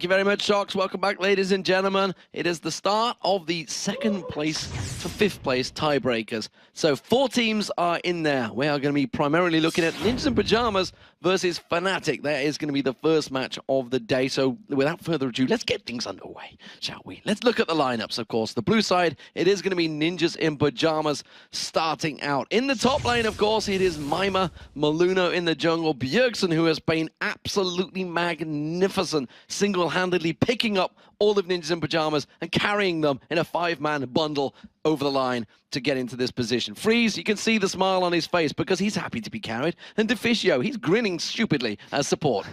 you very much, Shocks. Welcome back, ladies and gentlemen. It is the start of the second place to fifth place tiebreakers. So 4 teams are in there. We are going to be primarily looking at Ninjas in Pyjamas versus Fnatic. That is going to be the first match of the day. So without further ado, let's get things underway, shall we? Let's look at the lineups, of course. The blue side, it is going to be Ninjas in Pyjamas starting out. In the top lane, of course, it is Mima, Maluno in the jungle, Bjergsen, who has been absolutely magnificent, single-handedly picking up all of Ninjas in Pyjamas and carrying them in a 5-man bundle over the line to get into this position. Freeze, you can see the smile on his face because he's happy to be carried. And Deficio, he's grinning stupidly as support.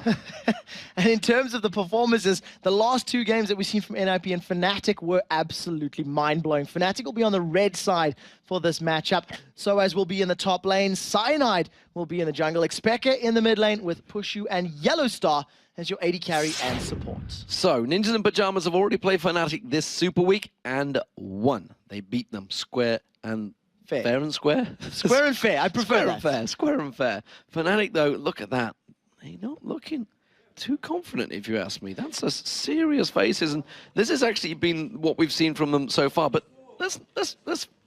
And in terms of the performances, the last 2 games that we've seen from NIP and Fnatic were absolutely mind-blowing. Fnatic will be on the red side for this matchup. So as will be in the top lane, Cyanide will be in the jungle, Xpeka in the mid lane with Pushu and Yellowstar as your AD carry and support. So, Ninjas in Pyjamas have already played Fnatic this Super Week and won. They beat them square and fair. Fair and square? Square and fair, I prefer that. Fair, square and fair. Fnatic, though, look at that. They're not looking too confident, if you ask me. That's a serious faces, and this has actually been what we've seen from them so far, but let's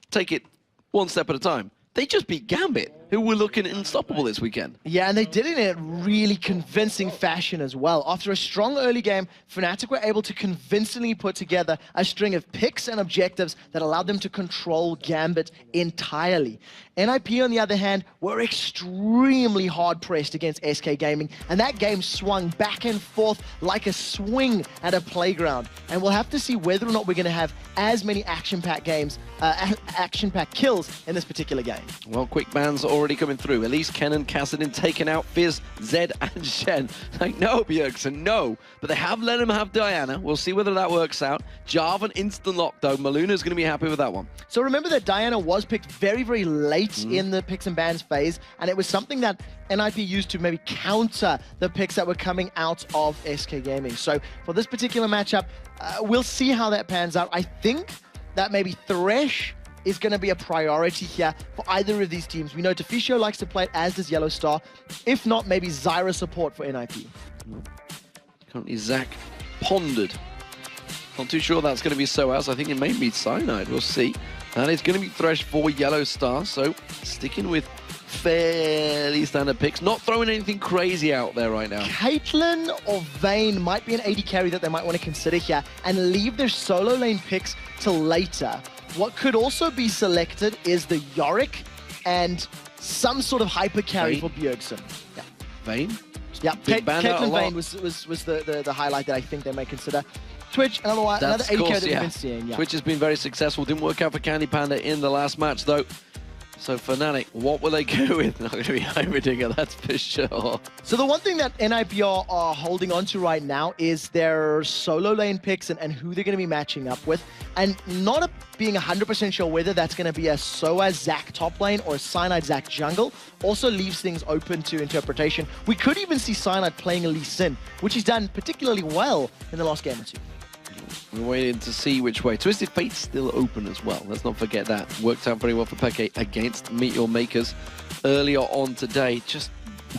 take it one step at a time. They just beat Gambit, who were looking unstoppable this weekend. Yeah, and they did it in a really convincing fashion as well. After a strong early game, Fnatic were able to convincingly put together a string of picks and objectives that allowed them to control Gambit entirely. NIP, on the other hand, were extremely hard-pressed against SK Gaming, and that game swung back and forth like a swing at a playground. And we'll have to see whether or not we're going to have as many action-packed games, action-packed kills in this particular game. Well, quick bans already coming through. Elise, Kennen, Kassadin taken out, Fizz, Zed, and Shen. Like, no, Bjergsen, no. But they have let him have Diana. We'll see whether that works out. Jarvan instant lock, though. Maluna's going to be happy with that one. So remember that Diana was picked very, very late in the picks and bans phase, and it was something that NIP used to maybe counter the picks that were coming out of SK Gaming. So for this particular matchup, we'll see how that pans out. I think that maybe Thresh is going to be a priority here for either of these teams. We know Deficio likes to play it, as does Yellowstar. If not, maybe Zyra support for NIP. Currently, Zach pondered. Not too sure that's going to be SOAS. I think it may be Cyanide. We'll see. And it's going to be Thresh for Yellowstar. So, sticking with fairly standard picks. Not throwing anything crazy out there right now. Caitlyn or Vayne might be an AD carry that they might want to consider here and leave their solo lane picks till later. What could also be selected is the Yorick and some sort of hyper carry for Bjergsen. Yeah. Vayne? Yeah, Caitlyn Vayne was the highlight that I think they may consider. Twitch, another AD carry that we've been seeing. Yeah. Twitch has been very successful. Didn't work out for Candy Panda in the last match, though. So Fnatic, what will they go with? Not going to be Heimerdinger, that's for sure. So the one thing that NIP are holding on to right now is their solo lane picks and who they're going to be matching up with. And not being 100% sure whether that's going to be a SOAS Zac top lane or a Cyanide Zac jungle also leaves things open to interpretation. We could even see Cyanide playing a Lee Sin, which he's done particularly well in the last game or 2. We're waiting to see which way. Twisted Fate's still open as well. Let's not forget that. Worked out very well for Peke against Meet Your Makers earlier on today. Just,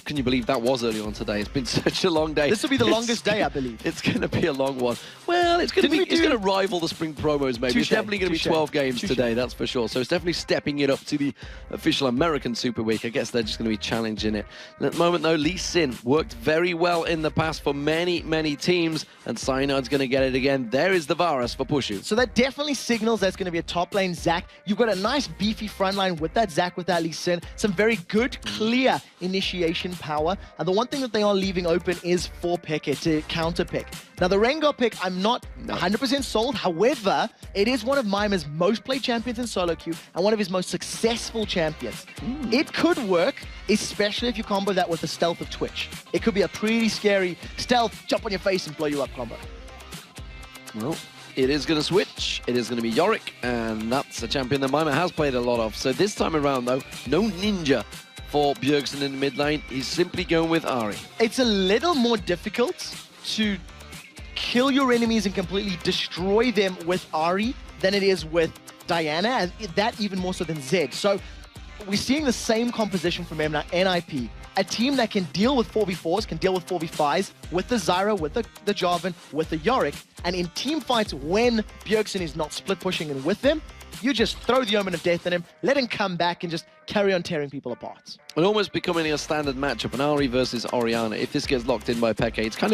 can you believe that was earlier on today? It's been such a long day. This will be the longest day, I believe. It's going to be a long one. Well, it's going to rival the spring promos, maybe. It's definitely going to be 12 games today, that's for sure. So it's definitely stepping it up to the official American Super Week. I guess they're just going to be challenging it. At the moment, though, Lee Sin worked very well in the past for many, many teams, and Cyanide's going to get it again. There is the Varus for Pushu. So that definitely signals that's going to be a top lane Zac. You've got a nice beefy front line with that Zac, with that Lee Sin. Some very good, clear initiation power. And the one thing that they are leaving open is for Peke to counter pick. Now, the Rengar pick, I'm not 100% sold. However, it is one of Mima's most played champions in solo queue and one of his most successful champions. It could work, especially if you combo that with the stealth of Twitch. It could be a pretty scary stealth, jump on your face and blow you up combo. Well, it is going to switch. It is going to be Yorick, and that's a champion that Mima has played a lot of. So this time around, though, no Ninja for Bjergsen in the mid lane. He's simply going with Ahri. It's a little more difficult to kill your enemies and completely destroy them with Ahri than it is with Diana, and that even more so than Zed. So we're seeing the same composition from NIP. a team that can deal with 4v4s, can deal with 4v5s, with the Zyra, with the Jarvan, with the Yorick, and in team fights when Bjergsen is not split pushing and with them, you just throw the Omen of Death at him, let him come back and just carry on tearing people apart. And almost becoming a standard matchup, an Ahri versus Orianna. If this gets locked in by Peke, it's kind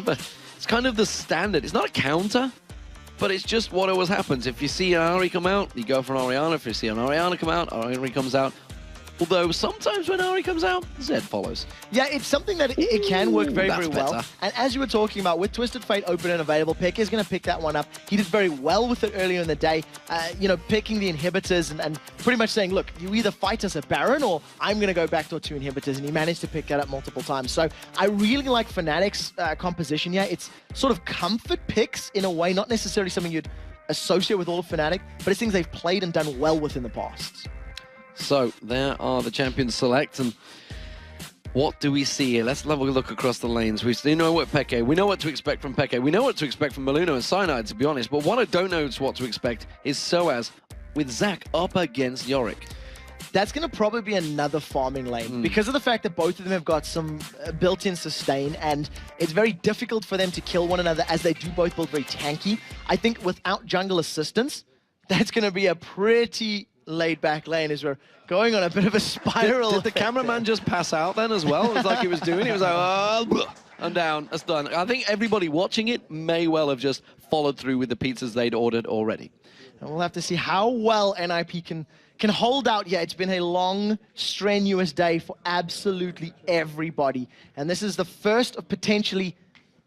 of the standard. It's not a counter, but it's just what always happens. If you see an Ahri come out, you go for an Orianna. If you see an Orianna come out, Ahri comes out. Although sometimes when Ahri comes out, Zed follows. Yeah, it's something that it can work very, very well. Better. And as you were talking about, with Twisted Fate open and available, Peke is going to pick that one up. He did very well with it earlier in the day, you know, picking the inhibitors and pretty much saying, look, you either fight us a Baron or I'm going to go backdoor 2 inhibitors, and he managed to pick that up multiple times. So I really like Fnatic's composition here. It's sort of comfort picks in a way, not necessarily something you'd associate with all of Fnatic, but it's things they've played and done well with in the past. So there are the champions select, and what do we see here? Let's have a look across the lanes. We know what Peke, we know what to expect from Peke, we know what to expect from Maluno and Cyanide, to be honest, but what I don't know is what to expect is Soaz with Zac up against Yorick. That's going to probably be another farming lane because of the fact that both of them have got some built-in sustain, and it's very difficult for them to kill one another as they do both build very tanky. I think without jungle assistance, that's going to be a pretty laid-back lane as we're going on a bit of a spiral. Did the cameraman just pass out then as well? It was like he was doing. He was like, oh, I'm down, that's done. I think everybody watching it may well have just followed through with the pizzas they'd ordered already. And we'll have to see how well NIP can hold out. Yeah, it's been a long, strenuous day for absolutely everybody. And this is the first of potentially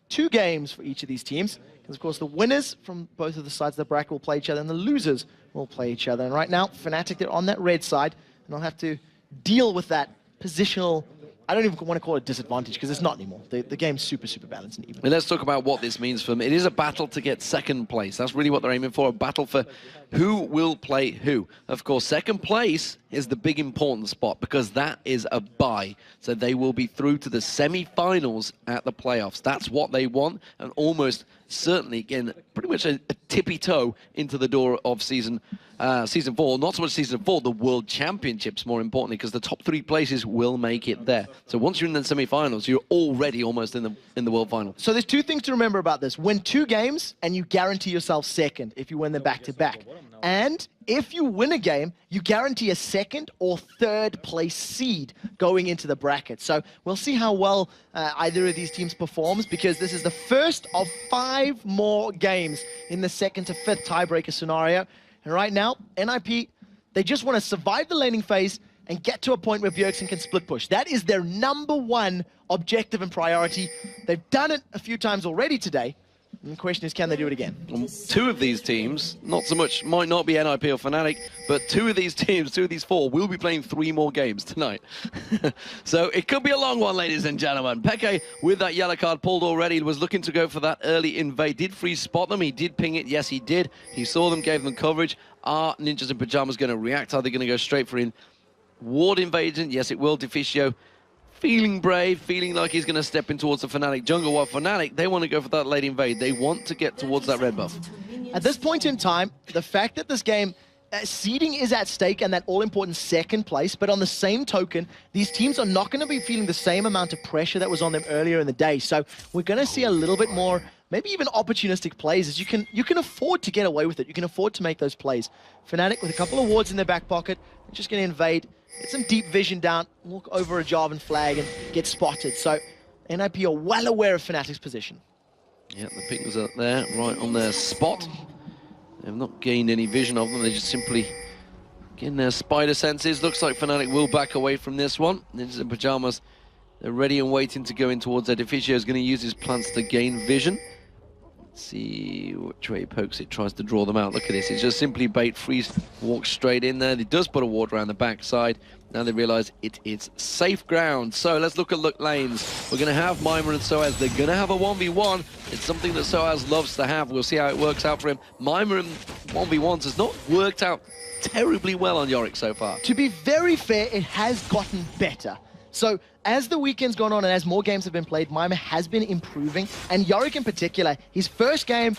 2 games for each of these teams. Because, of course, the winners from both of the sides of the bracket will play each other, and the losers will play each other. And right now, Fnatic, they're on that red side, and I'll have to deal with that positional, I don't even want to call it disadvantage, because it's not anymore. The game's super, super balanced and even. And let's talk about what this means for them. It is a battle to get second place. That's really what they're aiming for, a battle for who will play who. Of course, second place is the big important spot, because that is a bye. So they will be through to the semi-finals at the playoffs. That's what they want, and almost certainly, again, pretty much a tippy toe into the door of season 4. Not so much season 4, the World Championships, more importantly, because the top 3 places will make it there. So once you're in the semi-finals, you're already almost in the World Final. So there's 2 things to remember about this. Win 2 games, and you guarantee yourself second if you win them back-to-back. And if you win a game, you guarantee a 2nd or 3rd place seed going into the bracket. So we'll see how well either of these teams performs, because this is the first of 5 more games in the 2nd to 5th tiebreaker scenario. And right now, NIP, they just want to survive the laning phase and get to a point where Bjergsen can split push. That is their #1 objective and priority. They've done it a few times already today. And the question is, can they do it again? 2 of these teams, not so much, might not be NIP or Fnatic, but 2 of these teams, 2 of these 4, will be playing 3 more games tonight. So it could be a long one, ladies and gentlemen. Peke, with that yellow card pulled already, was looking to go for that early invade. Did freeze spot them? He did ping it. Yes, he did. He saw them, gave them coverage. Are Ninjas in Pyjamas going to react? Are they going to go straight for in ward invasion? Yes, it will. Deficio feeling brave, feeling like he's going to step in towards the Fnatic jungle. While Fnatic, they want to go for that late invade. They want to get towards that red buff. At this point in time, the fact that this game, seeding is at stake and that all-important 2nd place, but on the same token, these teams are not going to be feeling the same amount of pressure that was on them earlier in the day. So we're going to see a little bit more, maybe even opportunistic plays, as you can afford to get away with it. You can afford to make those plays. Fnatic with a couple of wards in their back pocket, they're just going to invade, get some deep vision down, walk over a Jarvan flag and get spotted. So NIP are well aware of Fnatic's position. Yeah, the pings are there, right on their spot. They have not gained any vision of them. They just simply getting their spider senses. Looks like Fnatic will back away from this one. Ninjas in Pyjamas, they're ready and waiting to go in towards their Deficio. Is going to use his plants to gain vision. Let's see which way he pokes it, tries to draw them out. Look at this, it's just simply bait, freeze, walks straight in there. He does put a ward around the backside. Now they realize it is safe ground. So let's look at lanes. We're going to have Mimir and Soaz. They're going to have a 1v1. It's something that Soaz loves to have. We'll see how it works out for him. Mimir and 1v1s has not worked out terribly well on Yorick so far. To be very fair, it has gotten better. So as the weekend's gone on and as more games have been played, Mimir has been improving. And Yorick in particular, his first game,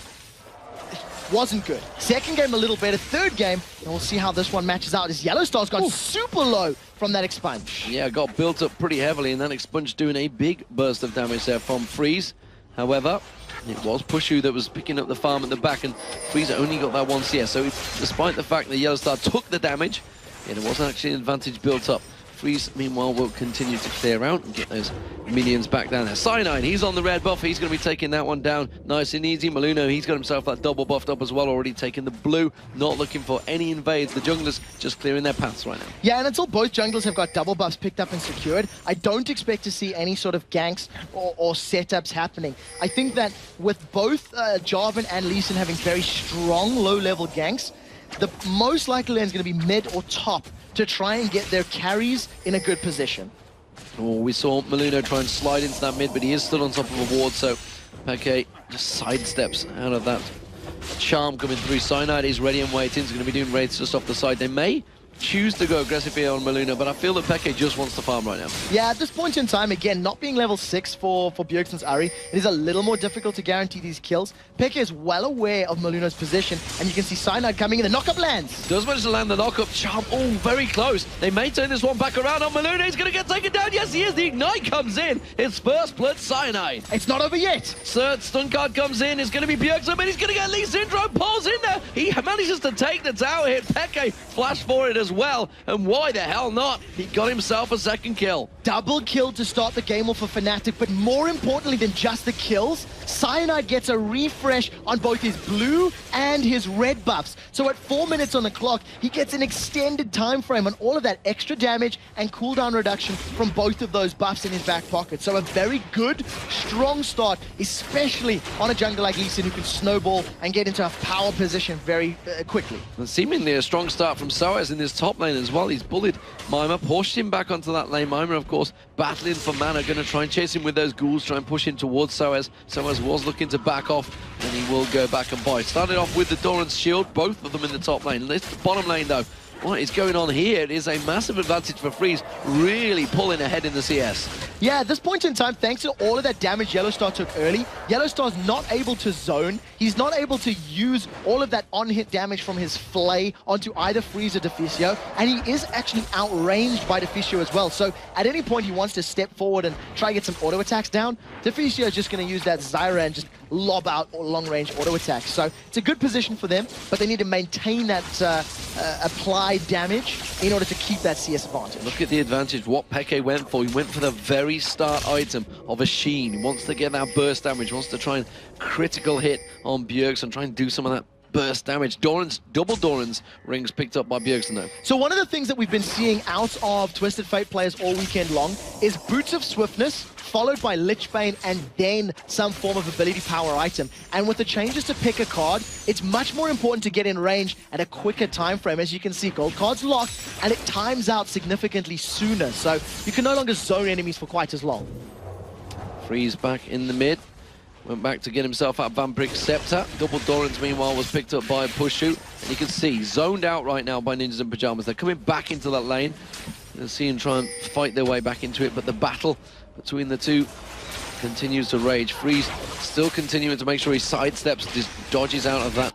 wasn't good. Second game a little better. Third game, and we'll see how this one matches out. As Yellowstar's gone super low from that expunge. Yeah, got built up pretty heavily, and that expunge doing a big burst of damage there from Freeze. However, it was Pushu that was picking up the farm at the back, and Freeze only got that one CS. So despite the fact that Yellowstar took the damage, yeah, there wasn't actually an advantage built up. Freeze, meanwhile, will continue to clear out and get those minions back down there. Cyanide, he's on the red buff. He's going to be taking that one down nice and easy. Maluno, he's got himself that double buffed up as well, already taking the blue, not looking for any invades. The junglers just clearing their paths right now. Yeah, and until both junglers have got double buffs picked up and secured, I don't expect to see any sort of ganks or setups happening. I think that with both Jarvan and Lee Sin having very strong low-level ganks, the most likely lane is going to be mid or top to try and get their carries in a good position. Oh, we saw Maluno try and slide into that mid, but he is still on top of a ward, so Peke just sidesteps out of that charm coming through. Cyanide is ready and waiting. He's going to be doing raids just off the side. They may choose to go aggressive here on Maluno, but I feel that Peke just wants to farm right now. Yeah, at this point in time, again, not being level 6 for Bjergsen's Ahri, it is a little more difficult to guarantee these kills. Peke is well aware of Maluno's position, and you can see Cyanide coming in. The knockup lands. Does manage to land the knockup. Charm, oh, very close. They may turn this one back around on Maluno. He's going to get taken down. Yes, he is. The Ignite comes in. It's first blood Cyanide. It's not over yet. Third stun card comes in. It's going to be Bjergsen, but he's going to get Lee Syndrome. Pulls in there. He manages to take the tower hit. Peke flashed for it as well. And why the hell not? He got himself a second kill. Double kill to start the game off for Fnatic, but more importantly than just the kills, Cyanide gets a refresh on both his blue and his red buffs. So at 4 minutes on the clock, he gets an extended time frame on all of that extra damage and cooldown reduction from both of those buffs in his back pocket. So a very good, strong start, especially on a jungler like Lee Sin who can snowball and get into a power position very quickly. And seemingly a strong start from Soaz in this top lane as well. He's bullied Mima, pushed him back onto that lane. Mima, of course, battling for mana, going to try and chase him with those ghouls, try and push him towards Soaz. Soaz was looking to back off, and he will go back and buy. Started off with the Doran's shield, both of them in the top lane. This the bottom lane, though. What is going on here? It is a massive advantage for Freeze, really pulling ahead in the CS. Yeah, at this point in time, thanks to all of that damage Yellowstar took early, Yellowstar's not able to zone. He's not able to use all of that on-hit damage from his Flay onto either Freeze or Deficio, and he is actually outranged by Deficio as well. So at any point he wants to step forward and try to get some auto attacks down, Deficio is just going to use that Zyra and just lob out long-range auto attacks. So it's a good position for them, but they need to maintain that applied damage in order to keep that CS advantage. Look at the advantage, what Peke went for. He went for the very start item of a Sheen. He wants to get that burst damage, wants to try and critical hit on Bjergsen, try and do some of that burst damage. Doran's, double Doran's rings picked up by Bjergsen though. So one of the things that we've been seeing out of Twisted Fate players all weekend long is Boots of Swiftness, followed by Lichbane, and then some form of ability power item. And with the changes to pick a card, it's much more important to get in range at a quicker time frame. As you can see, gold card's locked, and it times out significantly sooner. So you can no longer zone enemies for quite as long. Freeze back in the mid. Went back to get himself out of Vampiric's Scepter. Double Doran's, meanwhile, was picked up by Pushu. And you can see, zoned out right now by Ninjas in Pyjamas. They're coming back into that lane. You'll see him try and fight their way back into it, but the battle between the two continues to rage. Freeze still continuing to make sure he sidesteps, just dodges out of that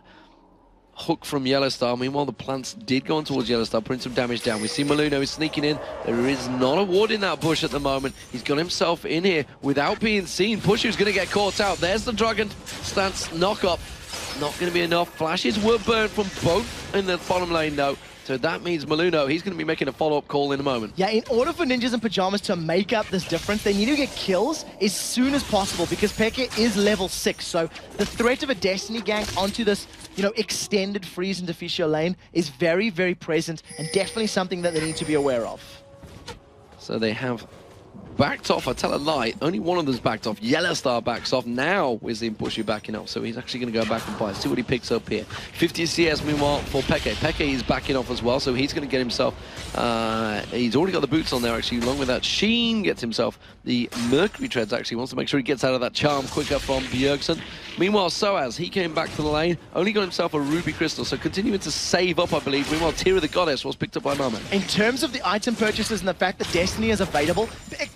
hook from Yellowstar. Meanwhile, the plants did go on towards Yellowstar, putting some damage down. We see Maluno is sneaking in. There is not a ward in that bush at the moment. He's got himself in here without being seen. Pushu's going to get caught out. There's the Dragon stance knock-up. Not going to be enough. Flashes were burned from both in the bottom lane, though. So that means Maluno, he's going to be making a follow-up call in a moment. Yeah, in order for Ninjas in Pyjamas to make up this difference, they need to get kills as soon as possible because Peke is level 6. So the threat of a Destiny gank onto this, you know, extended Freeze and Deficio lane is very, very present and definitely something that they need to be aware of. So they have backed off. I tell a lie, only one of them's backed off. Yellowstar backs off. Now we're seeing Pushu backing off, so he's actually going to go back and buy. See what he picks up here. 50 CS meanwhile for Peke. Peke is backing off as well, so he's going to get himself, he's already got the boots on there actually, along with that. Sheen gets himself the Mercury Treads actually, wants to make sure he gets out of that charm quicker from Bjergsen. Meanwhile, Soaz, he came back to the lane, only got himself a Ruby Crystal, so continuing to save up, I believe. Meanwhile, Tyra the Goddess was picked up by Mama. In terms of the item purchases and the fact that Destiny is available,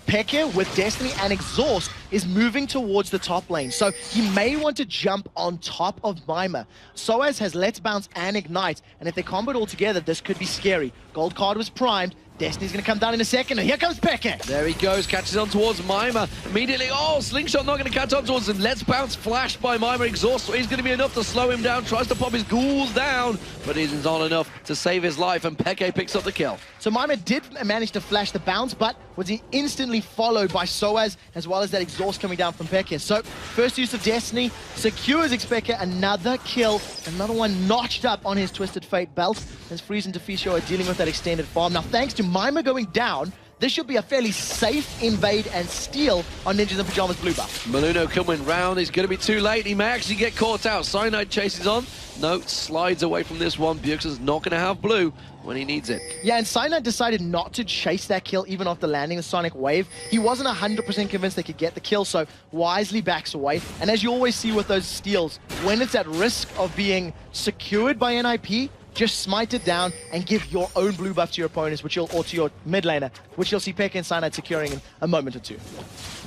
Peke with Destiny and Exhaust is moving towards the top lane, so he may want to jump on top of Mima. Soaz has Let's Bounce and Ignite, and if they combo it all together, this could be scary. Gold card was primed. Destiny's going to come down in a second, and here comes Peke. There he goes, catches on towards Mima. Immediately, oh, Slingshot not going to catch on towards him. Let's Bounce, flash by Mima. Exhaust is going to be enough to slow him down. Tries to pop his ghouls down, but it is not enough to save his life, and Peke picks up the kill. So Mima did manage to flash the bounce, but was instantly followed by Soaz, as well as that exhaust coming down from Peke. So first use of Destiny secures Peke another kill, another one notched up on his Twisted Fate belt, as Freeze and Deficio are dealing with that extended farm. Now thanks to Mima going down, this should be a fairly safe invade and steal on Ninjas in Pyjamas blue buff. Maluno coming round, he's going to be too late. He may actually get caught out. Cyanide chases on. No, slides away from this one. Bjergsen's not going to have blue when he needs it. Yeah, and Cyanide decided not to chase that kill even after landing the Sonic Wave. He wasn't 100% convinced they could get the kill, so wisely backs away. And as you always see with those steals, when it's at risk of being secured by NIP, just smite it down and give your own blue buff to your opponents, or to your mid laner, which you'll see Peke and Cyanide securing in a moment or two.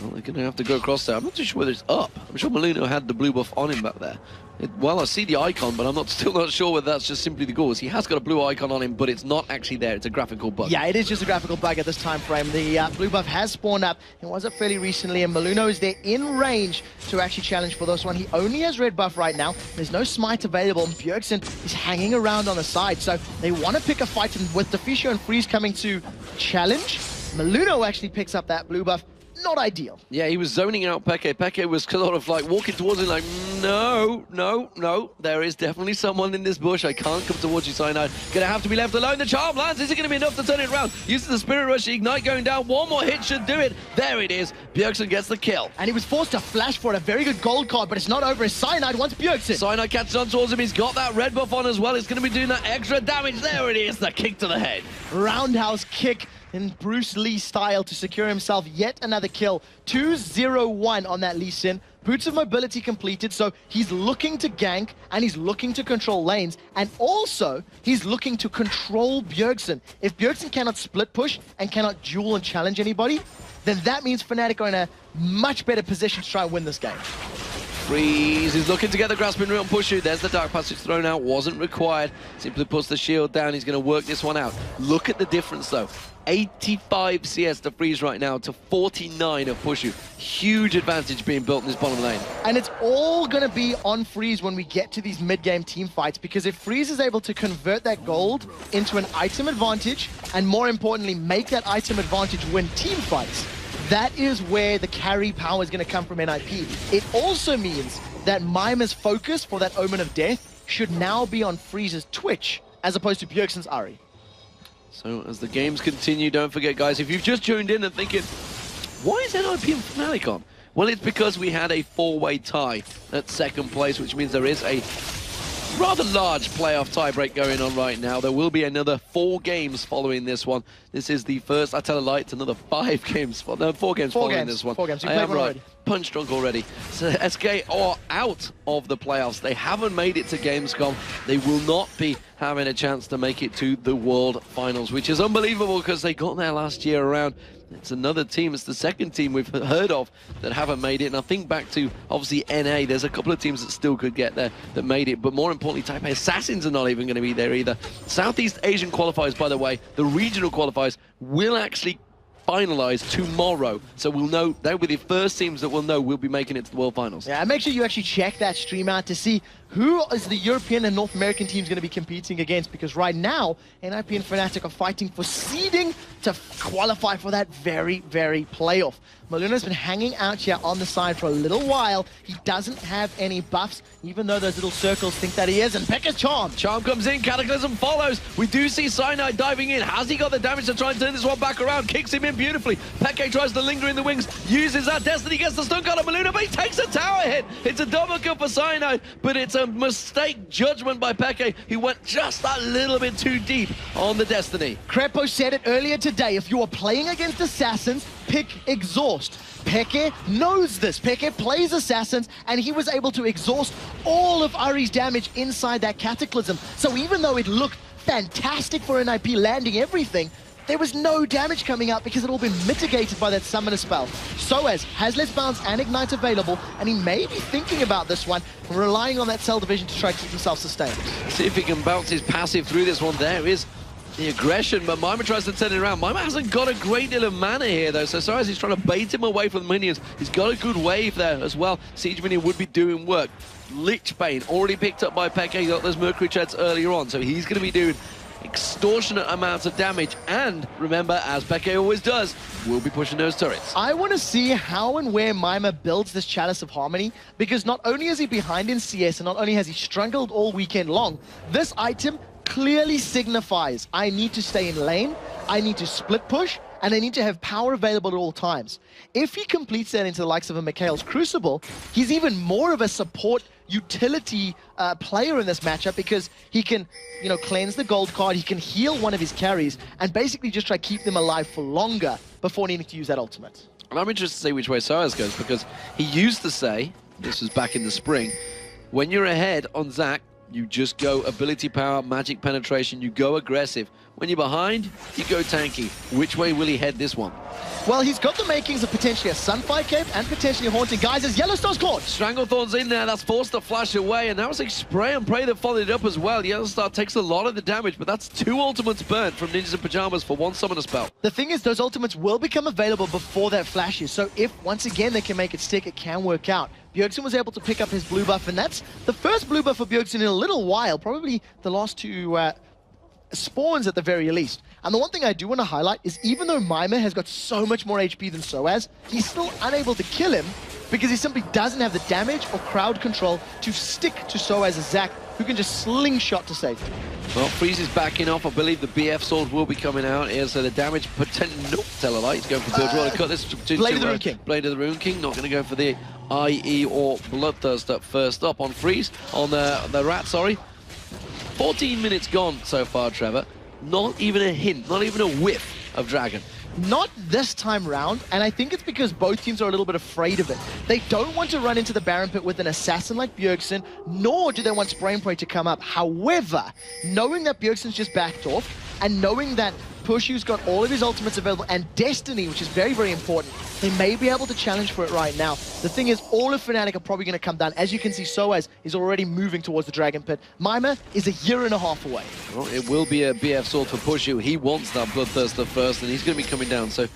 Well, they're going to have to go across there. I'm not too sure whether it's up. I'm sure Maluno had the blue buff on him back there. Well, I see the icon, but I'm still not sure whether that's just simply the gauze. He has got a blue icon on him, but it's not actually there. It's a graphical bug. Yeah, it is just a graphical bug at this time frame. The blue buff has spawned up. It was up fairly recently, and Maluno is there in range to actually challenge for this one. He only has red buff right now. There's no smite available, and Bjergsen is hanging around on the side. So they want to pick a fight, and with Deficio and Freeze coming to challenge, Maluno actually picks up that blue buff. Not ideal. Yeah, he was zoning out Peke. Peke was sort of like walking towards him like, no, no, no. There is definitely someone in this bush. I can't come towards you, Cyanide. Gonna have to be left alone. The charm lands. Is it gonna be enough to turn it around? Uses the Spirit Rush. Ignite going down. One more hit should do it. There it is. Bjergsen gets the kill. And he was forced to flash for it. A very good gold card, but it's not over as Cyanide wants Bjergsen. Cyanide catches on towards him. He's got that red buff on as well. It's gonna be doing that extra damage. There it is. The kick to the head. Roundhouse kick in Bruce Lee style to secure himself yet another kill. 2-0-1 on that Lee Sin. Boots of Mobility completed, so he's looking to gank and he's looking to control lanes, and also he's looking to control Bjergsen. If Bjergsen cannot split push and cannot duel and challenge anybody, then that means Fnatic are in a much better position to try and win this game. Freeze is looking to get the grasping root on Pushu. There's the Dark Passage thrown out. Wasn't required. Simply puts the shield down. He's going to work this one out. Look at the difference, though. 85 CS to Freeze right now to 49 of Pushu. Huge advantage being built in this bottom lane. And it's all going to be on Freeze when we get to these mid-game team fights, because if Freeze is able to convert that gold into an item advantage, and more importantly, make that item advantage win team fights, that is where the carry power is going to come from NIP. It also means that Mima's focus for that Omen of Death should now be on Freeze's Twitch, as opposed to Bjergsen's Ahri. So as the games continue, don't forget, guys, if you've just tuned in and thinking, why is NIP and Fnatic on? Well, it's because we had a four-way tie at second place, which means there is a rather large playoff tiebreak going on right now. There will be another 4 games following this one. This is the first, I tell a lie, it's another 5 games. No, 4 games following this one. 4 games. You I played am one right. already. Punch drunk already. So SK are out of the playoffs. They haven't made it to Gamescom. They will not be having a chance to make it to the World Finals, which is unbelievable because they got there last year around. It's another team, it's the second team we've heard of that haven't made it. And I think back to, obviously, NA, there's a couple of teams that still could get there that made it. But more importantly, Taipei Assassins are not even going to be there either. Southeast Asian qualifiers, by the way, the regional qualifiers will actually finalize tomorrow. So we'll know, they'll be the first teams that we'll know will be making it to the World Finals. Yeah, and make sure you actually check that stream out to see who is the European and North American teams going to be competing against, because right now, NIP and Fnatic are fighting for seeding to qualify for that very, very playoff. Maluno's been hanging out here on the side for a little while. He doesn't have any buffs, even though those little circles think that he is. And Peke's Charm. Charm comes in, Cataclysm follows. We do see Cyanide diving in. Has he got the damage to try and turn this one back around? Kicks him in beautifully. Peke tries to linger in the wings, uses that. Destiny gets the stun card on Maluno, but he takes a tower hit. It's a double kill for Cyanide, but it's a mistake judgment by Peke. He went just a little bit too deep on the Destiny. Crepo said it earlier today. If you are playing against Assassins, pick Exhaust. Peke knows this. Peke plays Assassins, and he was able to exhaust all of Ahri's damage inside that Cataclysm. So even though it looked fantastic for NIP landing everything, there was no damage coming out because it all been mitigated by that summoner spell. Soaz has Let's Bounce and Ignite available, and he may be thinking about this one, relying on that cell division to try to keep himself sustained. See if he can bounce his passive through this one. There is the aggression, but Myma tries to turn it around. Myma hasn't got a great deal of mana here, though, so Soaz is trying to bait him away from the minions. He's got a good wave there as well. Siege minion would be doing work. Lich Bane already picked up by Peke. He got those Mercury Treads earlier on, so he's going to be doing extortionate amounts of damage. And remember, as Peke always does, we'll be pushing those turrets. I want to see how and where Myma builds this Chalice of Harmony, because not only is he behind in CS, and not only has he struggled all weekend long, this item clearly signifies I need to stay in lane, I need to split push, and I need to have power available at all times. If he completes that into the likes of a Mikhail's Crucible, he's even more of a support utility player in this matchup, because he can, you know, cleanse the gold card, he can heal one of his carries, and basically just try to keep them alive for longer before needing to use that ultimate. And I'm interested to see which way Soaz goes, because he used to say, this was back in the spring, when you're ahead on Zac, you just go ability power, magic penetration, you go aggressive. When you're behind, you go tanky. Which way will he head this one? Well, he's got the makings of potentially a Sunfire Cape and potentially a Haunting. Guys, as Yellowstar's caught. Stranglethorn's in there, that's forced to flash away, and that was a spray and pray that followed it up as well. Yellowstar takes a lot of the damage, but that's 2 ultimates burnt from Ninjas in Pyjamas for 1 summoner spell. The thing is, those ultimates will become available before that flashes, so if, once again, they can make it stick, it can work out. Bjergsen was able to pick up his blue buff, and that's the first blue buff for Bjergsen in a little while, probably the last 2 spawns at the very least. And the one thing I do want to highlight is, even though Myma has got so much more HP than Soaz, he's still unable to kill him because he simply doesn't have the damage or crowd control to stick to Soaz's Zac, who can just slingshot to safety. Well, Freeze is backing off. I believe the BF sword will be coming out here, so the damage potential. Nope, Tellarlight. He's going for Build Roller Cut. This Blade of the Rune King. Blade of the Rune King. Not going to go for the IE or Bloodthirst up first up on Freeze. On the Rat, sorry. 14 minutes gone so far, Trevor. Not even a hint, not even a whiff of Dragon. Not this time round, and I think it's because both teams are a little bit afraid of it. They don't want to run into the Baron Pit with an assassin like Bjergsen, nor do they want Spray and Pray to come up. However, knowing that Bjergsen's just backed off, and knowing that Pushu's got all of his ultimates available, and Destiny, which is very, very important, they may be able to challenge for it right now. The thing is, all of Fnatic are probably going to come down. As you can see, Soaz is already moving towards the Dragon Pit. Myma is a 1.5 years away. Well, it will be a BF sword for Pushu. He wants that Bloodthirster first, and he's going to be coming down. So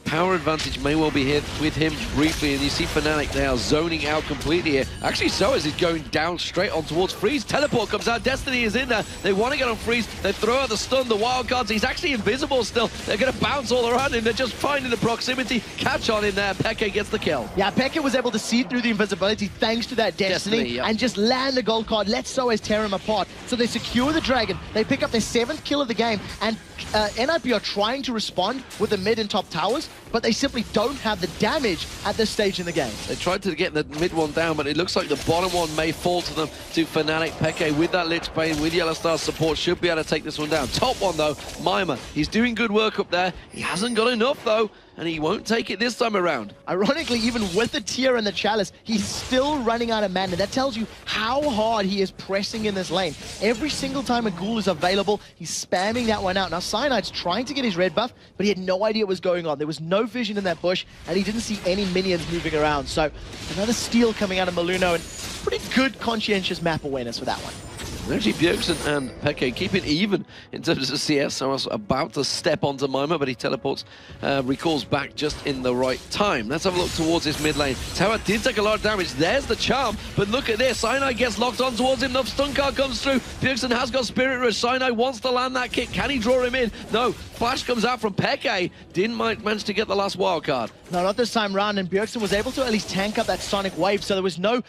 power advantage may well be here with him briefly, and you see Fnatic now zoning out completely here. Actually, Soaz is going down straight on towards Freeze. Teleport comes out, Destiny is in there. They want to get on Freeze, they throw out the stun, the wild cards. He's actually invisible still. They're going to bounce all around him. They're just finding the proximity. Catch on in there, Peke gets the kill. Yeah, Peke was able to see through the invisibility thanks to that Destiny, yep. and just land the gold card, let Soaz tear him apart. So they secure the Dragon, they pick up their 7th kill of the game, and NIP are trying to respond with the mid and top towers, but they simply don't have the damage at this stage in the game. They tried to get the mid one down, but it looks like the bottom one may fall to them, to Fnatic. Peke with that Lich Bane, with Yellowstar's support, should be able to take this one down. Top one though, Myma. He's doing good work up there. He hasn't got enough though, and he won't take it this time around. Ironically, even with the tier and the chalice, he's still running out of mana. That tells you how hard he is pressing in this lane. Every single time a ghoul is available, he's spamming that one out. Now, Cyanide's trying to get his red buff, but he had no idea what was going on. There was no vision in that bush, and he didn't see any minions moving around. So, another steal coming out of Maluno, and pretty good conscientious map awareness for that one. Actually, Bjergsen and Peke keeping even in terms of CS. I was about to step onto Myma, but he teleports, recalls back just in the right time. Let's have a look towards his mid lane. Tower did take a lot of damage. There's the charm, but look at this. Cyanide gets locked on towards him. The stun card comes through. Bjergsen has got Spirit Rush. Cyanide wants to land that kick. Can he draw him in? No. Flash comes out from Peke. Didn't manage to get the last wild card. No, not this time round, and Bjergsen was able to at least tank up that Sonic Wave, so there was no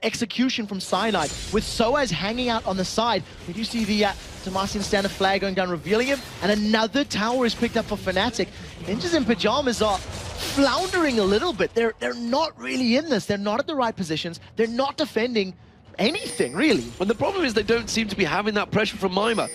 execution from Cyanide. With Soaz hanging out on the side, we do see the Demacian standard flag going down, revealing him, and another tower is picked up for Fnatic. Ninjas in Pyjamas are floundering a little bit. They're not really in this. They're not at the right positions. They're not defending anything, really. And the problem is they don't seem to be having that pressure from Myma.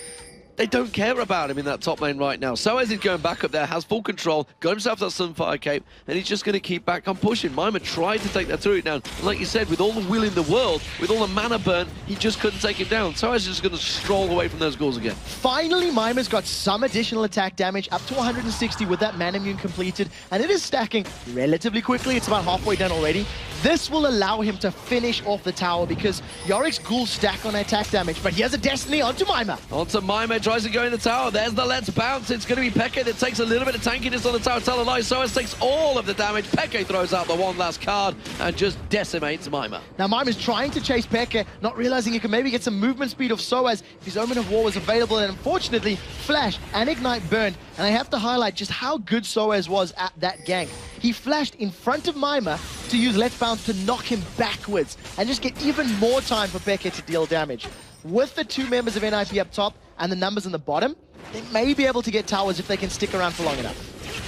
They don't care about him in that top lane right now. Soaz is going back up there, has full control, got himself that Sunfire cape, and he's just going to keep back on pushing. Mima tried to take that turret down. And like you said, with all the will in the world, with all the mana burn, he just couldn't take him down. Soaz is just going to stroll away from those goals again. Finally, Mima's got some additional attack damage, up to 160 with that mana immune completed, and it is stacking relatively quickly. It's about halfway done already. This will allow him to finish off the tower because Yorick's ghouls stack on attack damage, but he has a Destiny onto Mima. Onto Mima, tries to go in the tower. There's the let's bounce. It's going to be Peke that takes a little bit of tankiness on the tower. Tell a lie. Soaz takes all of the damage. Peke throws out the one last card and just decimates Mima. Now Mima's trying to chase Peke, not realizing he can maybe get some movement speed of Soaz if his Omen of War was available, and unfortunately, Flash and Ignite burned. And I have to highlight just how good Soaz was at that gank. He flashed in front of Mima to use Let's Bounce to knock him backwards and just get even more time for Peke to deal damage. With the two members of NIP up top and the numbers on the bottom, they may be able to get towers if they can stick around for long enough.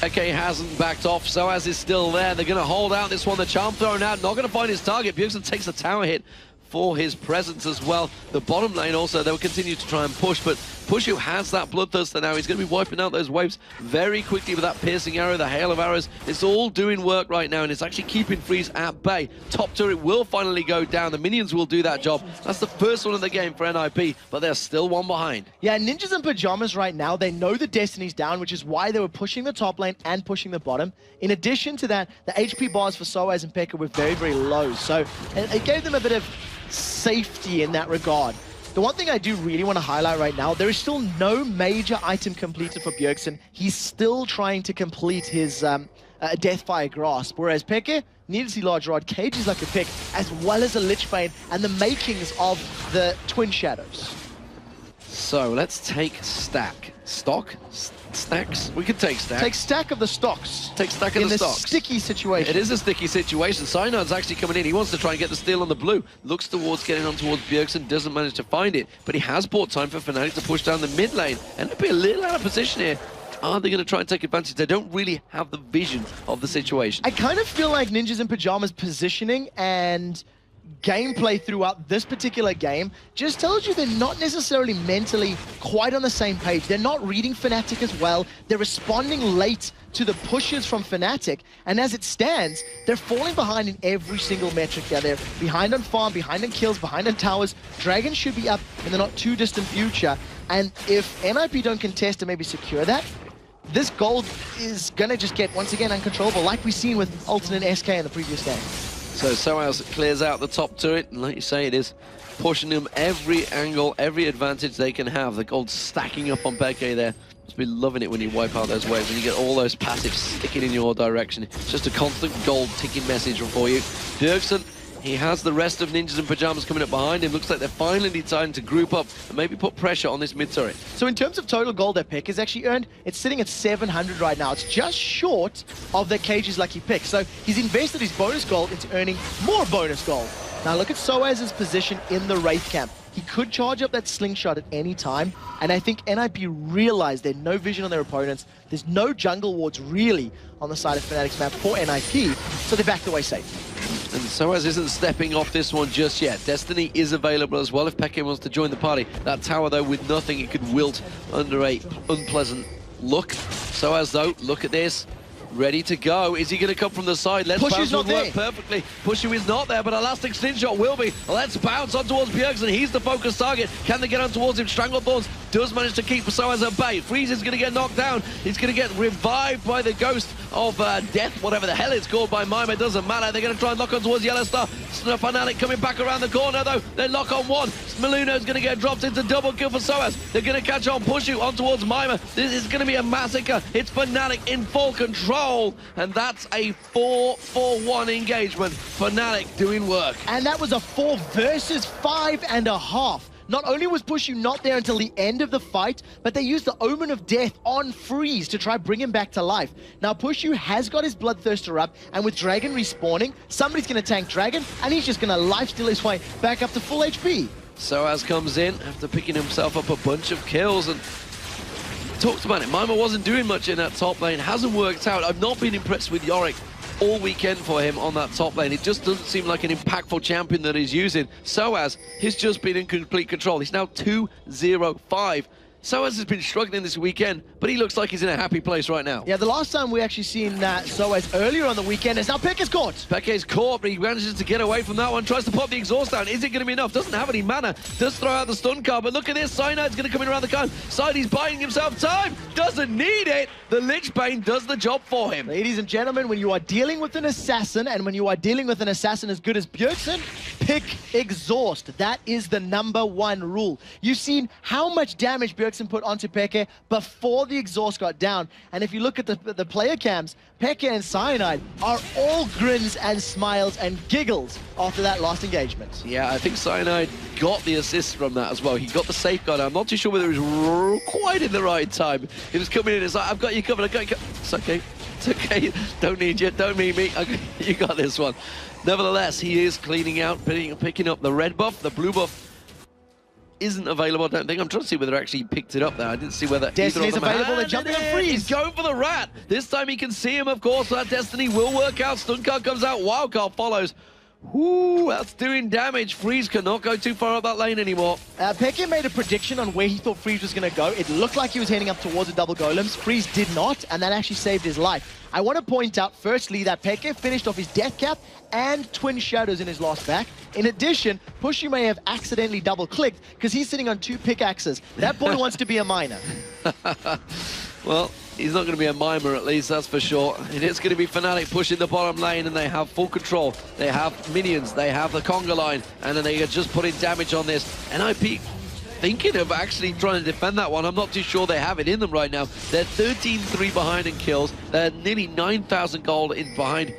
Peke hasn't backed off, Soaz is still there. They're going to hold out this one. The charm thrown out, not going to find his target. Bjergsen takes the tower hit for his presence as well. The bottom lane also, they will continue to try and push, but Pushu has that Bloodthirster now. He's going to be wiping out those waves very quickly with that piercing arrow, the hail of arrows. It's all doing work right now, and it's actually keeping Freeze at bay. Top turret will finally go down. The minions will do that job. That's the first one of the game for NIP, but they're still one behind. Yeah, Ninjas in Pyjamas right now, they know the Destiny's down, which is why they were pushing the top lane and pushing the bottom. In addition to that, the HP bars for Soaz and Peke were very, very low, so it gave them a bit of safety in that regard. The one thing I do really want to highlight right now, there is still no major item completed for Bjergsen. He's still trying to complete his Deathfire Grasp, whereas Peke needed to see Large Rod, Cage is like a pick, as well as a Lich Bane and the makings of the Twin Shadows. So let's take stacks. We could take stacks. Take stack of the stocks. Take stack of the stocks. In a sticky situation. It is a sticky situation. Synod's actually coming in. He wants to try and get the steal on the blue. Looks towards getting on towards Bjergsen. Doesn't manage to find it. But he has bought time for Fnatic to push down the mid lane. And it'll be a little out of position here. Are they going to try and take advantage? They don't really have the vision of the situation. I kind of feel like Ninjas in Pyjamas positioning and gameplay throughout this particular game just tells you they're not necessarily mentally quite on the same page. They're not reading Fnatic as well. They're responding late to the pushes from Fnatic, and as it stands, they're falling behind in every single metric here. They're behind on farm, behind on kills, behind on towers. Dragons should be up in the not too distant future, and if NIP don't contest and maybe secure that, this gold is gonna just get once again uncontrollable, like we've seen with Ultin and SK in the previous game. So Soaz clears out the top turret, and like you say, it is pushing them every angle, every advantage they can have. The gold stacking up on Peke there. Must be loving it when you wipe out those waves and you get all those passives sticking in your direction. It's just a constant gold ticking message for you. Bjergsen, he has the rest of Ninjas in Pyjamas coming up behind him. Looks like they're finally deciding to group up and maybe put pressure on this mid turret. So in terms of total gold that Peke has actually earned, it's sitting at 700 right now. It's just short of the Cage's lucky pick. So he's invested his bonus gold into earning more bonus gold. Now look at Soaz's position in the Wraith camp. He could charge up that slingshot at any time, and I think NIP realized they had no vision on their opponents. There's no jungle wards really on the side of Fnatic's map for NIP, so they backed away safe. And Soaz isn't stepping off this one just yet. Destiny is available as well if Peke wants to join the party. That tower, though, with nothing, it could wilt under a unpleasant look. Soaz, though, look at this. Ready to go. Is he going to come from the side? Let's Bounce will work perfectly. Pushu is not there, but Elastic Slingshot will be. Let's Bounce on towards Bjergsen. He's the focus target. Can they get on towards him? Stranglethorns does manage to keep Soaz at bay. Freeze is going to get knocked down. He's going to get revived by the ghost of death, whatever the hell it's called by Mima. It doesn't matter. They're going to try and lock on towards Yellow Star. Fnatic coming back around the corner, though. They lock on one. Maluno's going to get dropped into double kill for Soaz. They're going to catch on Pushu on towards Mima. This is going to be a massacre. It's Fnatic in full control. And that's a 4-4-1 engagement. Fnatic doing work. And that was a 4 versus 5.5. Not only was Pushu not there until the end of the fight, but they used the Omen of Death on Freeze to try bring him back to life. Now Pushu has got his Bloodthirster up, and with Dragon respawning, somebody's going to tank Dragon, and he's just going to lifesteal his way back up to full HP. Soaz comes in after picking himself up a bunch of kills, and talked about it. Mima wasn't doing much in that top lane. Hasn't worked out. I've not been impressed with Yorick all weekend for him on that top lane. It just doesn't seem like an impactful champion that he's using. Soaz, he's just been in complete control. He's now 2-0-5. Soaz has been struggling this weekend, but he looks like he's in a happy place right now. Yeah, the last time we actually seen that Soaz earlier on the weekend is now Pick is caught. Peke's caught, but he manages to get away from that one. Tries to pop the exhaust down. Is it going to be enough? Doesn't have any mana. Does throw out the stun card, but look at this. Cyanide's going to come in around the corner. He's buying himself time. Doesn't need it. The Lich Bane does the job for him. Ladies and gentlemen, when you are dealing with an assassin, and when you are dealing with an assassin as good as Bjergsen, pick exhaust. That is the #1 rule. You've seen how much damage Bjergsen put onto Peke before the exhaust got down. And if you look at the player cams, Peke and Cyanide are all grins and smiles and giggles after that last engagement. Yeah, I think Cyanide got the assist from that as well. He got the safeguard. I'm not too sure whether it was quite in the right time. He was coming in, it's like, I've got you covered, I've got you covered. It's okay, it's okay. Don't need you, don't need me. Okay, you got this one. Nevertheless, he is cleaning out, picking up the red buff. The blue buff isn't available, I don't think. I'm trying to see whether actually he picked it up there. I didn't see whether Destiny's available. They're jumping on Freeze. He's going for the rat. This time he can see him, of course. That Destiny will work out. Stun card comes out. Wild card follows. Ooh, that's doing damage. Freeze cannot go too far up that lane anymore. Peke made a prediction on where he thought Freeze was going to go. It looked like he was heading up towards the double golems. Freeze did not, and that actually saved his life. I want to point out, firstly, that Peke finished off his Death Cap and Twin Shadows in his last back. In addition, Pushu may have accidentally double-clicked because he's sitting on 2 pickaxes. That boy wants to be a miner. Well, he's not going to be a mimer, at least, that's for sure. And it's going to be Fnatic pushing the bottom lane, and they have full control. They have minions, they have the conga line, and then they are just putting damage on this. NIP thinking of actually trying to defend that one. I'm not too sure they have it in them right now. They're 13-3 behind in kills. They're nearly 9,000 gold in behind.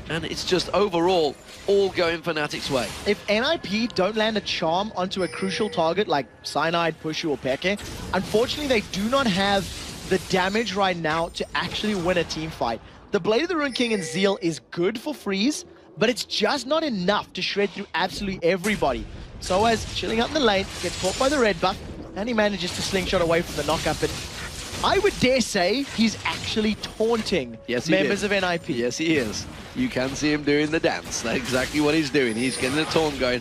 And it's just overall all going Fnatic's way. If NIP don't land a charm onto a crucial target like Cyanide, Pushu, or Peke, unfortunately they do not have the damage right now to actually win a team fight. The Blade of the Ruined King and Zeal is good for Freeze, but it's just not enough to shred through absolutely everybody. Soaz chilling out in the lane, gets caught by the red buff, and he manages to slingshot away from the knockup. And I would dare say he's actually taunting members of NIP. Yes, he is. You can see him doing the dance. That's exactly what he's doing. He's getting the taunt going.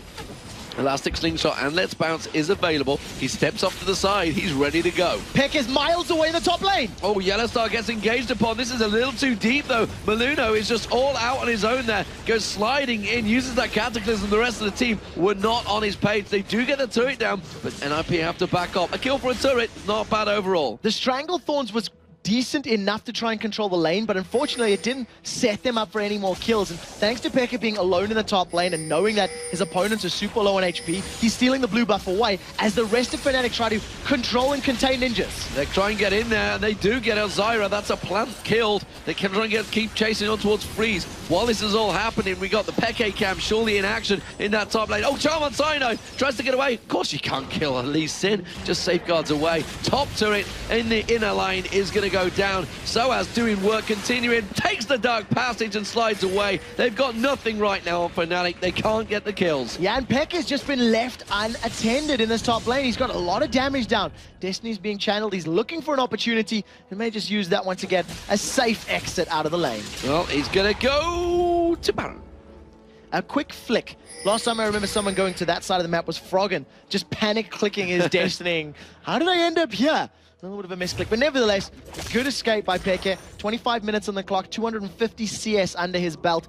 Elastic Slingshot and Let's Bounce is available. He steps off to the side. He's ready to go. Peck is miles away in the top lane. Oh, Yellowstar gets engaged upon. This is a little too deep, though. Maluno is just all out on his own there. Goes sliding in, uses that Cataclysm. The rest of the team were not on his page. They do get the turret down, but NIP have to back up. A kill for a turret, not bad overall. The Stranglethorns was decent enough to try and control the lane, but unfortunately it didn't set them up for any more kills. And thanks to Pekka being alone in the top lane and knowing that his opponents are super low on HP, he's stealing the blue buff away as the rest of Fnatic try to control and contain ninjas. They try and get in there, and they do get Elzyra. That's a plant killed. They can try and keep chasing on towards Freeze. While this is all happening, we got the Peke cam surely in action in that top lane. Oh, Charm on Cyno tries to get away. Of course you can't kill Lee Sin, just safeguards away. Top turret in the inner lane is going to go down. Soaz doing work, continuing, takes the Dark Passage and slides away. They've got nothing right now on Fnatic. They can't get the kills. Yeah, and Peck has just been left unattended in this top lane. He's got a lot of damage down. Destiny's being channeled. He's looking for an opportunity and may just use that one to get a safe exit out of the lane. Well, he's going to go to Baron. A quick flick. Last time I remember someone going to that side of the map was Froggen, just panic clicking his Destiny. How did I end up here? A little bit of a misclick, but nevertheless, a good escape by Peke. 25 minutes on the clock, 250 CS under his belt.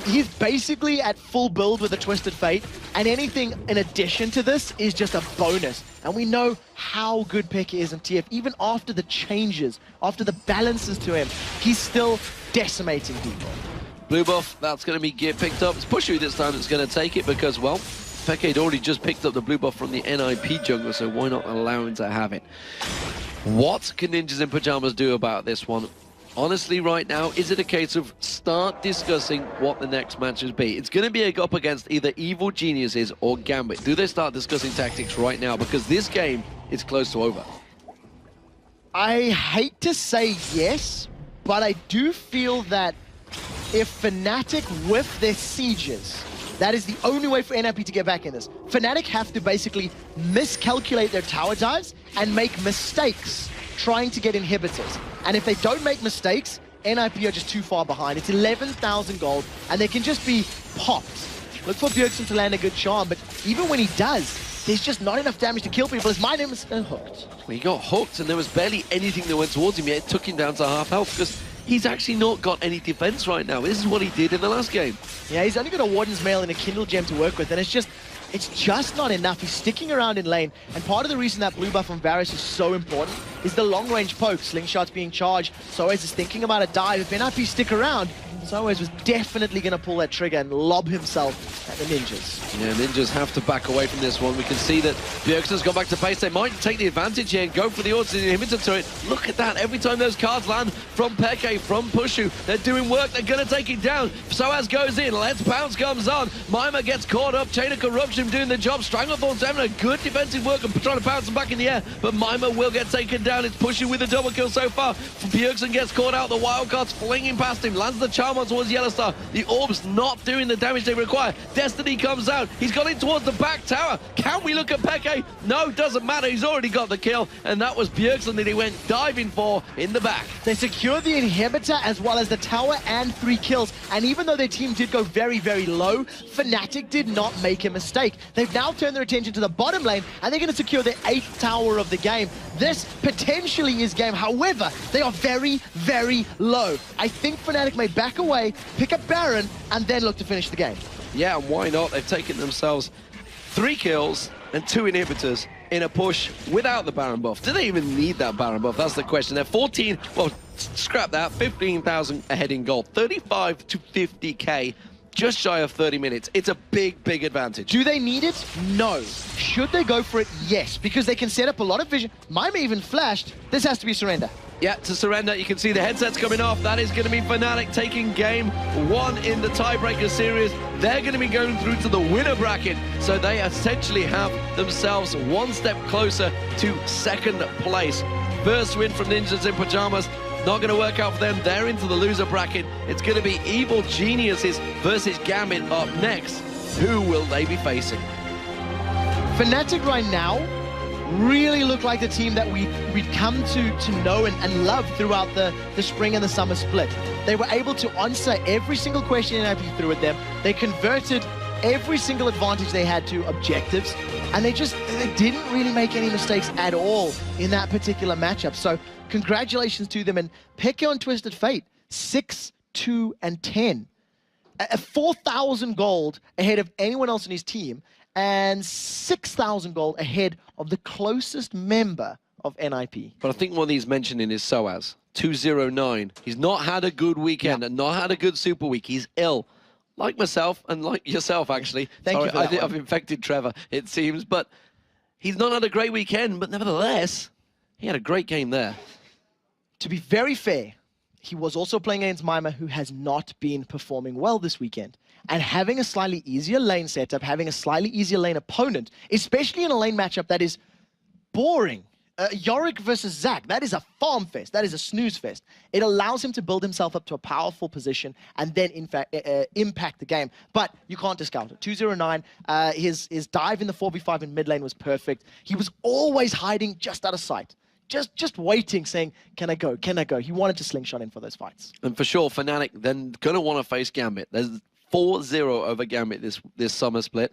He's basically at full build with a Twisted Fate, and anything in addition to this is just a bonus. And we know how good Peke is in TF. Even after the changes, after the balances to him, he's still decimating people. Blue buff, that's going to be picked up. It's Pushu this time that's going to take it because, well, Peke had already just picked up the blue buff from the NIP jungler, so why not allow him to have it? What can Ninjas in Pyjamas do about this one? Honestly, right now, is it a case of start discussing what the next matches be? It's going to be up against either Evil Geniuses or Gambit. Do they start discussing tactics right now? Because this game is close to over. I hate to say yes, but I do feel that if Fnatic whiff their sieges, that is the only way for NIP to get back in this. Fnatic have to basically miscalculate their tower dives and make mistakes trying to get inhibitors. And if they don't make mistakes, NIP are just too far behind. It's 11,000 gold, and they can just be popped. Look for Bjergsen to land a good charm, but even when he does, there's just not enough damage to kill people as my name is hooked. Well, he got hooked and there was barely anything that went towards him yet. It took him down to half health because he's actually not got any defense right now. This is what he did in the last game. Yeah, he's only got a Warden's Mail and a Kindle Gem to work with, and it's just not enough. He's sticking around in lane, and part of the reason that blue buff from Varus is so important is the long-range poke. Slingshot's being charged. Soaz is thinking about a dive. If NIP stick around, Soaz was definitely going to pull that trigger and lob himself at the Ninjas. Yeah, Ninjas have to back away from this one. We can see that Bjergsen's gone back to base. They might take the advantage here and go for the Ords inhibitor turret. Look at that. Every time those cards land from Peke, from Pushu, they're doing work. They're going to take it down. Soaz goes in. Let's Bounce comes on. Mima gets caught up. Chain of Corruption doing the job. Stranglethorn's having a good defensive work and trying to bounce him back in the air, but Mima will get taken down. It's Pushu with a double kill so far. Bjergsen gets caught out. The Wildcard's flinging past him. Lands the charm on towards Yellowstar. The Orbs not doing the damage they require. Destiny comes out. He's got in towards the back tower. Can we look at Peke? No, doesn't matter. He's already got the kill, and that was Bjergsen that he went diving for in the back. They secured the inhibitor as well as the tower and 3 kills, and even though their team did go very, very low, Fnatic did not make a mistake. They've now turned their attention to the bottom lane, and they're going to secure the 8th tower of the game. This potentially is game. However, they are very, very low. I think Fnatic may back away, pick up Baron, and then look to finish the game. Yeah, and why not? They've taken themselves 3 kills and 2 inhibitors in a push without the Baron buff. Do they even need that Baron buff? That's the question. They're 14, well, scrap that, 15,000 ahead in gold. 35 to 50k, just shy of 30 minutes. It's a big, big advantage. Do they need it? No. Should they go for it? Yes, because they can set up a lot of vision. Mima even flashed. This has to be surrender. Yeah, to surrender, you can see the headsets coming off. That is going to be Fnatic taking game 1 in the tiebreaker series. They're going to be going through to the winner bracket, so they essentially have themselves 1 step closer to 2nd place. First win from Ninjas in Pyjamas. Not going to work out for them. They're into the loser bracket. It's going to be Evil Geniuses versus Gambit up next. Who will they be facing? Fnatic right now really look like the team that we'd come to know and love throughout the spring and the summer split. They were able to answer every single question NIP threw at them. They converted every single advantage they had to objectives, and they didn't really make any mistakes at all in that particular matchup. So congratulations to them, and Peke on Twisted Fate, 6, 2, and 10. 4,000 gold ahead of anyone else in his team, and 6,000 gold ahead of the closest member of NIP. But I think one he's mentioning is Soaz, 209. He's not had a good weekend and not had a good super week. He's ill. Like myself, and like yourself, actually. Thank you for that one. I've infected Trevor, it seems. But he's not had a great weekend, but nevertheless, he had a great game there. To be very fair, he was also playing against Mima, who has not been performing well this weekend. And having a slightly easier lane setup, having a slightly easier lane opponent, especially in a lane matchup that is boring. Yorick versus Zac, that is a farm fest. That is a snooze fest. It allows him to build himself up to a powerful position and then, in fact, impact the game. But you can't discount it. 209, his dive in the 4v5 in mid lane was perfect. He was always hiding just out of sight. Just waiting, saying, can I go, can I go? He wanted to slingshot in for those fights. And for sure, Fnatic then going to want to face Gambit. There's 4-0 over Gambit this summer split.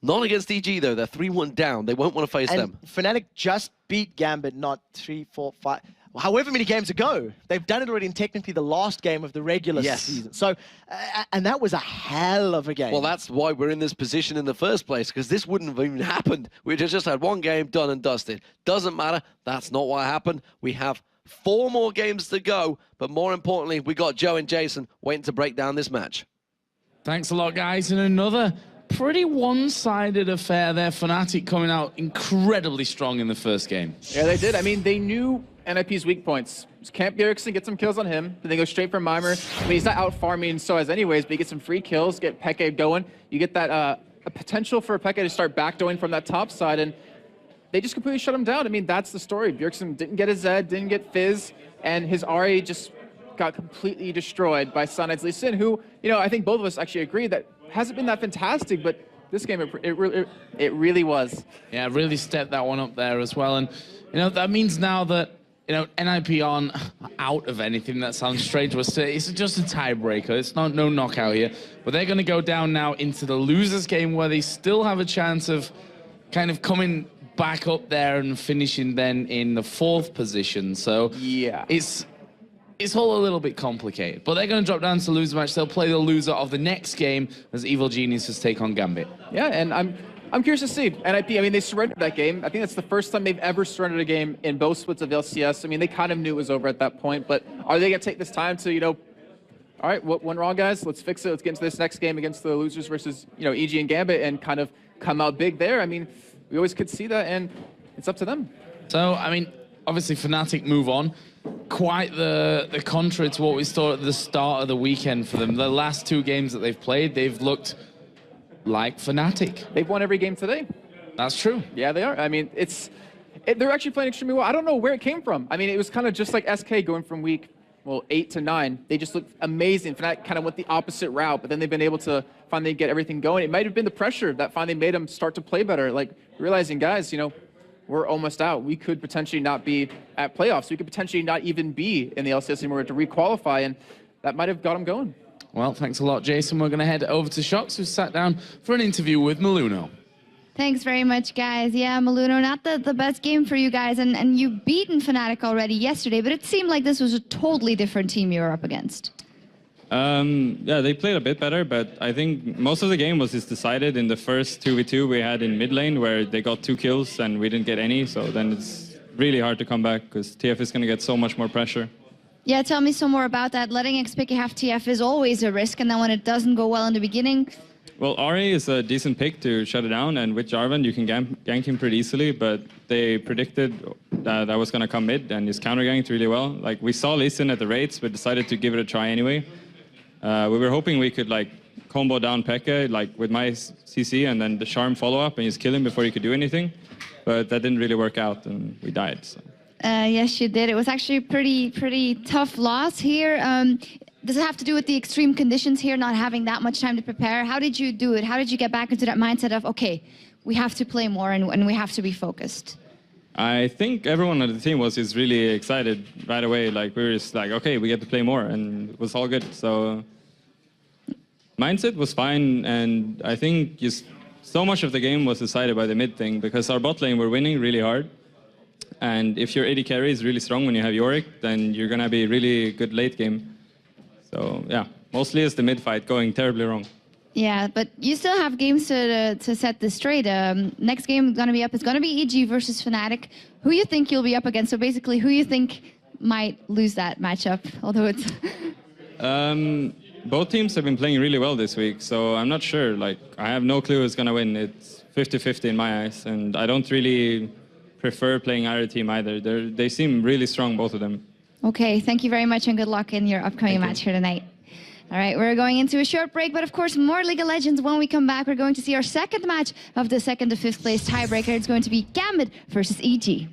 Not against EG, though. They're 3-1 down. They won't want to face them. Fnatic just beat Gambit not 3, 4, 5, however many games ago. They've done it already in technically the last game of the regular season. So, and that was a hell of a game. Well, that's why we're in this position in the first place, because this wouldn't have even happened. We just had 1 game done and dusted. Doesn't matter. That's not what happened. We have 4 more games to go, but more importantly, we got Joe and Jason waiting to break down this match. Thanks a lot, guys. And another pretty one-sided affair there. Fnatic coming out incredibly strong in the first game. Yeah, they did. I mean, they knew NIP's weak points. Camp Bjergsen, get some kills on him. Then they go straight for Mimir. I mean, he's not out farming Soaz anyways, but you get some free kills, get Peke going. You get that a potential for Peke to start backdoing from that top side, and they just completely shut him down. I mean, that's the story. Bjergsen didn't get his Zed, didn't get Fizz, and his Ahri just got completely destroyed by Sunlight's Lee Sin, who, you know, I think both of us actually agree that hasn't been that fantastic, but this game, it really was. Yeah, really stepped that one up there as well. And, you know, that means now that, you know, NIP on out of anything. That sounds strange to us. It's just a tiebreaker. It's not no knockout here. But they're going to go down now into the losers game where they still have a chance of kind of coming back up there and finishing then in the 4th position. So Yeah. it's all a little bit complicated. But they're going to drop down to lose the match. They'll play the loser of the next game as Evil Geniuses take on Gambit. Yeah, and I'm curious to see. NIP, I mean, they surrendered that game. I think that's the first time they've ever surrendered a game in both splits of LCS. I mean, they kind of knew it was over at that point, but are they going to take this time to, all right, what went wrong, guys? Let's fix it. Let's get into this next game against the losers versus, EG and Gambit and kind of come out big there. I mean, we always could see that, and it's up to them. So, I mean, obviously Fnatic move on. Quite the contrary to what we saw at the start of the weekend for them. The last 2 games that they've played, they've looked like Fnatic. They've won every game today. That's true. Yeah, they are. I mean, they're actually playing extremely well. I don't know where it came from. I mean, it was kind of just like SK going from week 8 to 9. They just looked amazing. Fnatic kind of went the opposite route, but then they've been able to finally get everything going. It might have been the pressure that finally made them start to play better. Like realizing, guys, we're almost out. We could potentially not be at playoffs. We could potentially not even be in the LCS anymore to requalify, and that might have got them going. Well, thanks a lot, Jason. We're going to head over to Shox, who sat down for an interview with Maluno. Thanks very much, guys. Yeah, Maluno, not the best game for you guys, and you beaten Fnatic already yesterday, but it seemed like this was a totally different team you were up against. Yeah, they played a bit better, but I think most of the game was just decided in the first 2v2 we had in mid lane, where they got 2 kills and we didn't get any, so then it's really hard to come back, because TF is going to get so much more pressure. Yeah, tell me some more about that. Letting XPK have TF is always a risk, and then when it doesn't go well in the beginning... Well, Ari is a decent pick to shut it down, and with Jarvan you can gank him pretty easily, but they predicted that I was going to come mid, and he's counter-ganked really well. Like, we saw Lee Sin at the rates, but decided to give it a try anyway. We were hoping we could, combo down Pekka, with my CC, and then the Charm follow-up, and just kill him before he could do anything. But that didn't really work out, and we died, so... Yes, you did. It was actually a pretty tough loss here. Does it have to do with the extreme conditions here, not having that much time to prepare? How did you do it? How did you get back into that mindset of, okay, we have to play more and we have to be focused? I think everyone on the team was just really excited right away. We were just okay, we get to play more, and it was all good. So mindset was fine, and I think just so much of the game was decided by the mid thing, because our bot lane were winning really hard. And if your AD carry is really strong when you have Yorick, then you're going to be really good late game. So, yeah, mostly it's the mid fight going terribly wrong. Yeah, but you still have games to set this straight. Next game going to be up is going to be EG versus Fnatic. Who you think you'll be up against? So basically, who you think might lose that matchup? Although it's... Both teams have been playing really well this week, so I'm not sure. I have no clue who's going to win. It's 50-50 in my eyes, and I don't really prefer playing either team either. They seem really strong, both of them. Okay, thank you very much and good luck in your upcoming match here tonight. All right, we're going into a short break, but of course more League of Legends. When we come back, we're going to see our second match of the 2nd to 5th place tiebreaker. It's going to be Gambit versus EG.